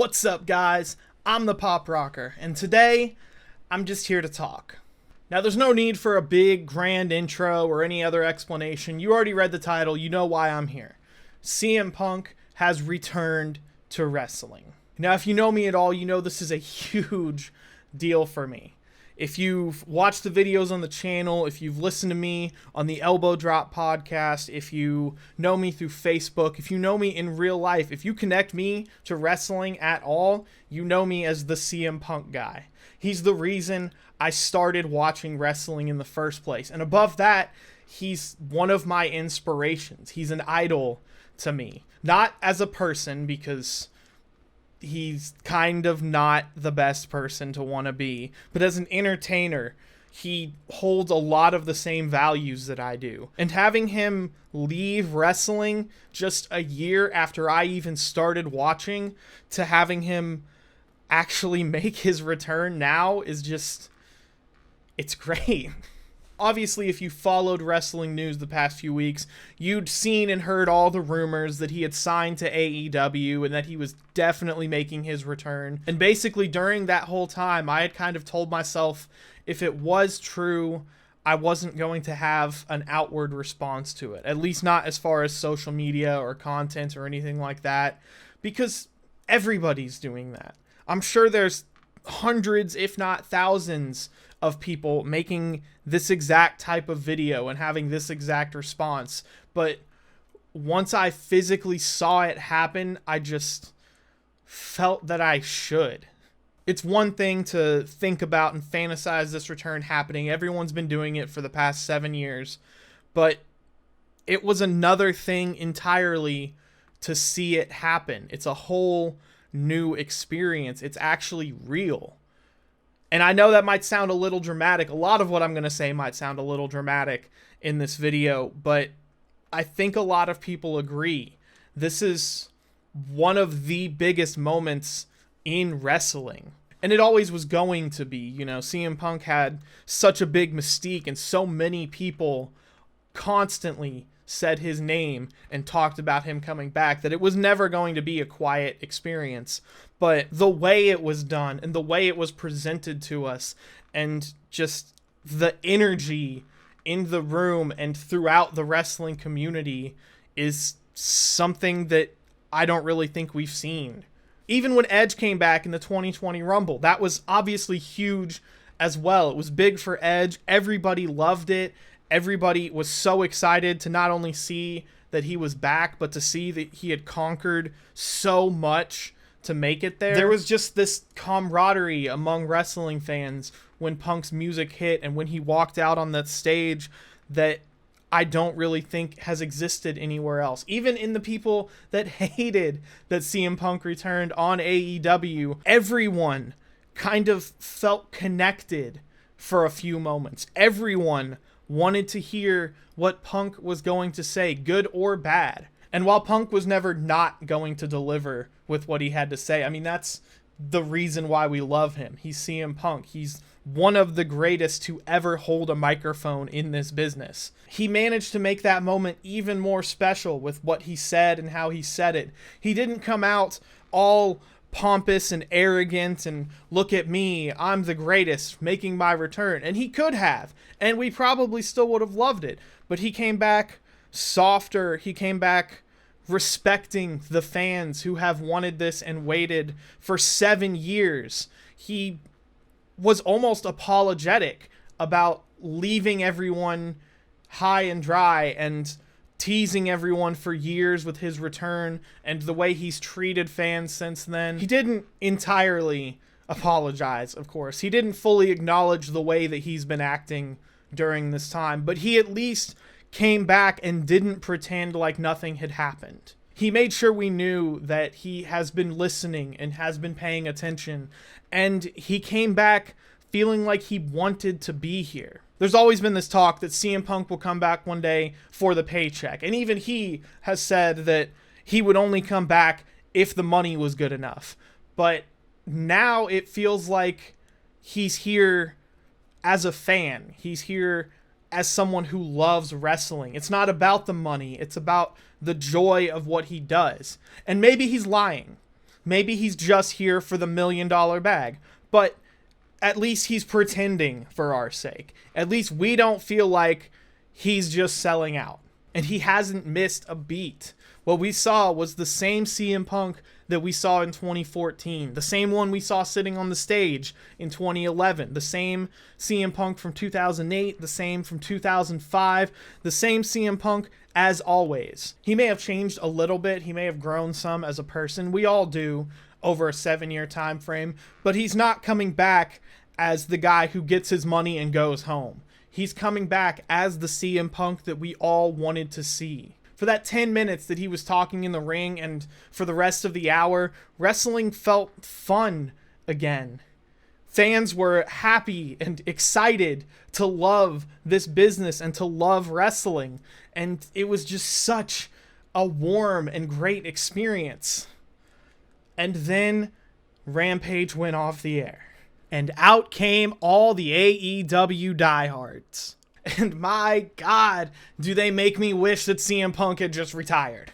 What's up, guys? I'm the Pop Rocker, and today I'm just here to talk. Now, there's no need for a big, grand intro or any other explanation. You already read the title, you know why I'm here. CM Punk has returned to wrestling. Now, if you know me at all, you know this is a huge deal for me. If you've watched the videos on the channel, if you've listened to me on the Elbow Drop podcast, if you know me through Facebook, if you know me in real life, if you connect me to wrestling at all, you know me as the CM Punk guy. He's the reason I started watching wrestling in the first place. And above that, he's one of my inspirations. He's an idol to me. Not as a person, because he's kind of not the best person to want to be, but as an entertainer, he holds a lot of the same values that I do. And having him leave wrestling just a year after I even started watching, to having him actually make his return now is just, it's great. Obviously, if you followed wrestling news the past few weeks, you'd seen and heard all the rumors that he had signed to AEW and that he was definitely making his return. And basically, during that whole time, I had kind of told myself if it was true, I wasn't going to have an outward response to it. At least not as far as social media or content or anything like that, because everybody's doing that. I'm sure there's hundreds, if not thousands, of people making this exact type of video and having this exact response. But once I physically saw it happen, I just felt that I should. It's one thing to think about and fantasize this return happening. Everyone's been doing it for the past 7 years. But it was another thing entirely to see it happen. It's a whole new experience. It's actually real. And I know that might sound a little dramatic. A lot of what I'm going to say might sound a little dramatic in this video, but I think a lot of people agree. This is one of the biggest moments in wrestling. And it always was going to be. You know, CM Punk had such a big mystique, and so many people constantly said his name and talked about him coming back, that it was never going to be a quiet experience. But the way it was done and the way it was presented to us, and just the energy in the room and throughout the wrestling community, is something that I don't really think we've seen. Even when Edge came back in the 2020 Rumble, that was obviously huge as well. It was big for Edge. Everybody loved it. Everybody was so excited to not only see that he was back, but to see that he had conquered so much to make it there. There was just this camaraderie among wrestling fans when Punk's music hit and when he walked out on that stage that I don't really think has existed anywhere else. Even in the people that hated that CM Punk returned on AEW, everyone kind of felt connected for a few moments. Everyone wanted to hear what Punk was going to say, good or bad. And while Punk was never not going to deliver with what he had to say, I mean, that's the reason why we love him. He's CM Punk. He's one of the greatest to ever hold a microphone in this business. He managed to make that moment even more special with what he said and how he said it. He didn't come out all pompous and arrogant and look at me, I'm the greatest, making my return. And he could have, and we probably still would have loved it. But he came back softer. He came back respecting the fans who have wanted this and waited for 7 years. He was almost apologetic about leaving everyone high and dry and teasing everyone for years with his return and the way he's treated fans since then. He didn't entirely apologize, of course. He didn't fully acknowledge the way that he's been acting during this time, but he at least came back and didn't pretend like nothing had happened. He made sure we knew that he has been listening and has been paying attention, and he came back feeling like he wanted to be here. There's always been this talk that CM Punk will come back one day for the paycheck. And even he has said that he would only come back if the money was good enough. But now it feels like he's here as a fan. He's here as someone who loves wrestling. It's not about the money. It's about the joy of what he does. And maybe he's lying. Maybe he's just here for the $1 million bag, but at least he's pretending for our sake. At least we don't feel like he's just selling out. And he hasn't missed a beat. What we saw was the same CM Punk that we saw in 2014. The same one we saw sitting on the stage in 2011. The same CM Punk from 2008. The same from 2005. The same CM Punk as always. He may have changed a little bit. He may have grown some as a person. We all do over a 7-year time frame. But he's not coming back as the guy who gets his money and goes home. He's coming back as the CM Punk that we all wanted to see. For that 10 minutes that he was talking in the ring and for the rest of the hour, wrestling felt fun again. Fans were happy and excited to love this business and to love wrestling. And it was just such a warm and great experience. And then Rampage went off the air. And out came all the AEW diehards. And my God, do they make me wish that CM Punk had just retired.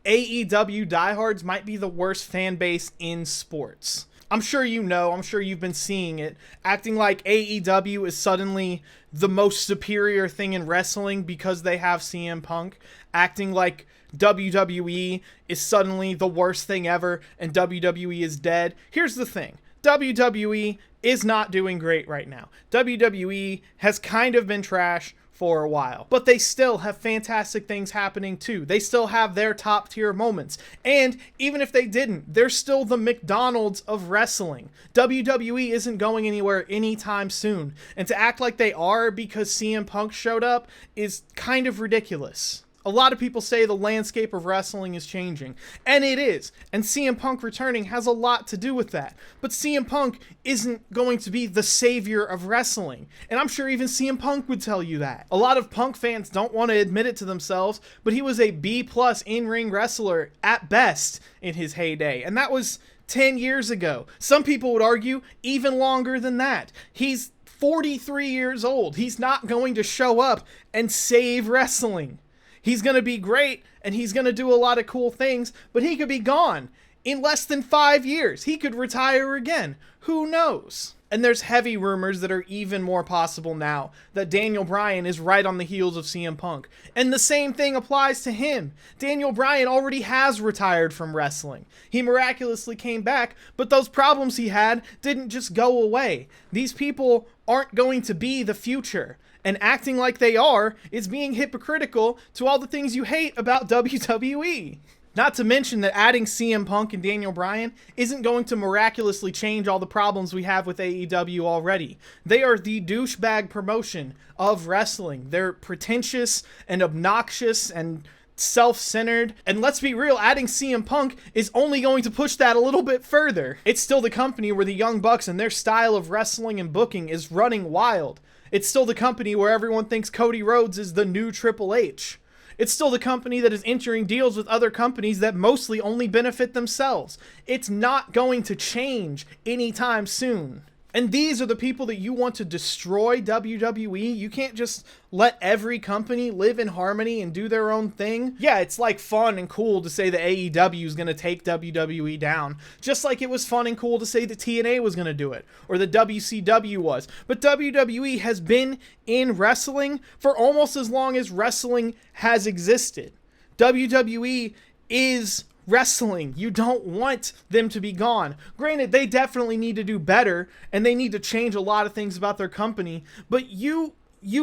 AEW diehards might be the worst fan base in sports. I'm sure you know, I'm sure you've been seeing it, acting like AEW is suddenly the most superior thing in wrestling because they have CM Punk, acting like WWE is suddenly the worst thing ever and WWE is dead. Here's the thing. WWE is not doing great right now. WWE has kind of been trash for a while, but they still have fantastic things happening too. They still have their top tier moments. And even if they didn't, they're still the McDonald's of wrestling. WWE isn't going anywhere anytime soon. And to act like they are because CM Punk showed up is kind of ridiculous. A lot of people say the landscape of wrestling is changing, and it is, and CM Punk returning has a lot to do with that. But CM Punk isn't going to be the savior of wrestling, and I'm sure even CM Punk would tell you that. A lot of Punk fans don't want to admit it to themselves, but he was a B+ in-ring wrestler at best in his heyday, and that was 10 years ago. Some people would argue even longer than that. He's 43 years old. He's not going to show up and save wrestling. He's going to be great, and he's going to do a lot of cool things, but he could be gone in less than 5 years. He could retire again. Who knows? And there's heavy rumors that are even more possible now that Daniel Bryan is right on the heels of CM Punk. And the same thing applies to him. Daniel Bryan already has retired from wrestling. He miraculously came back, but those problems he had didn't just go away. These people aren't going to be the future. And acting like they are is being hypocritical to all the things you hate about WWE. Not to mention that adding CM Punk and Daniel Bryan isn't going to miraculously change all the problems we have with AEW already. They are the douchebag promotion of wrestling. They're pretentious and obnoxious and self-centered, and let's be real, adding CM Punk is only going to push that a little bit further. It's still the company where the Young Bucks and their style of wrestling and booking is running wild. It's still the company where everyone thinks Cody Rhodes is the new Triple H. It's still the company that is entering deals with other companies that mostly only benefit themselves. It's not going to change anytime soon. And these are the people that you want to destroy WWE. You can't just let every company live in harmony and do their own thing. Yeah, it's like fun and cool to say that AEW is going to take WWE down. Just like it was fun and cool to say that TNA was going to do it. Or the WCW was. But WWE has been in wrestling for almost as long as wrestling has existed. WWE is wrestling. You don't want them to be gone. Granted, they definitely need to do better, and they need to change a lot of things about their company, but you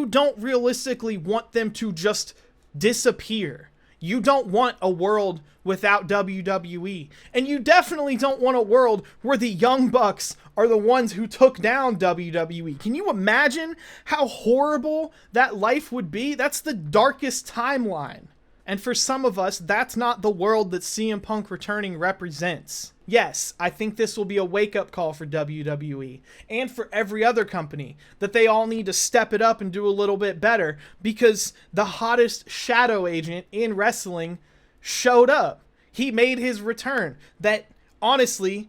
don't realistically want them to just disappear. You don't want a world without WWE, and you definitely don't want a world where the Young Bucks are the ones who took down WWE. Can you imagine how horrible that life would be? That's the darkest timeline. And for some of us, that's not the world that CM Punk returning represents. Yes, I think this will be a wake-up call for WWE and for every other company, that they all need to step it up and do a little bit better, because the hottest shadow agent in wrestling showed up. He made his return that, honestly,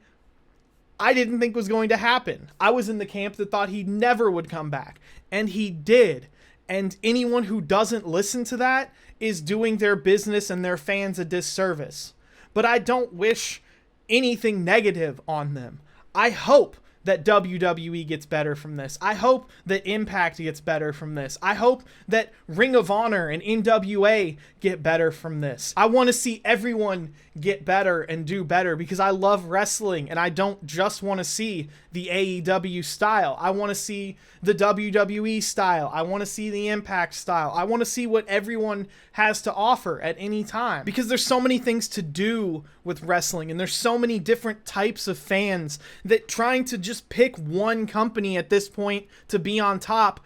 I didn't think was going to happen. I was in the camp that thought he never would come back, and he did. And anyone who doesn't listen to that is doing their business and their fans a disservice. But I don't wish anything negative on them. I hope that WWE gets better from this. I hope that Impact gets better from this. I hope that Ring of Honor and NWA get better from this. I want to see everyone get better and do better because I love wrestling and I don't just want to see the AEW style. I want to see the WWE style. I want to see the Impact style. I want to see what everyone has to offer at any time because there's so many things to do with wrestling and there's so many different types of fans that trying to just pick one company at this point to be on top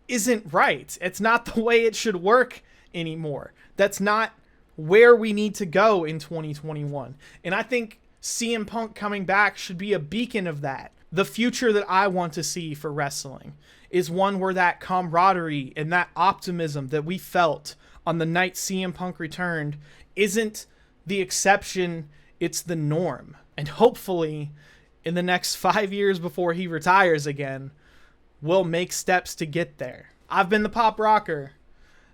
isn't right. It's not the way it should work anymore. That's not where we need to go in 2021. And I think CM Punk coming back should be a beacon of that. The future that I want to see for wrestling is one where that camaraderie and that optimism that we felt on the night CM Punk returned isn't the exception, it's the norm. And hopefully, in the next 5 years before he retires again, we'll make steps to get there. I've been the Pop Rocker.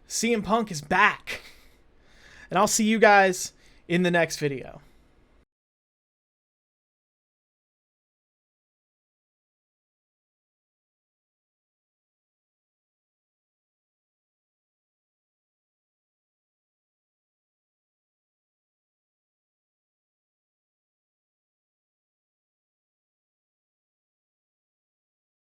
CM Punk is back. And I'll see you guys in the next video.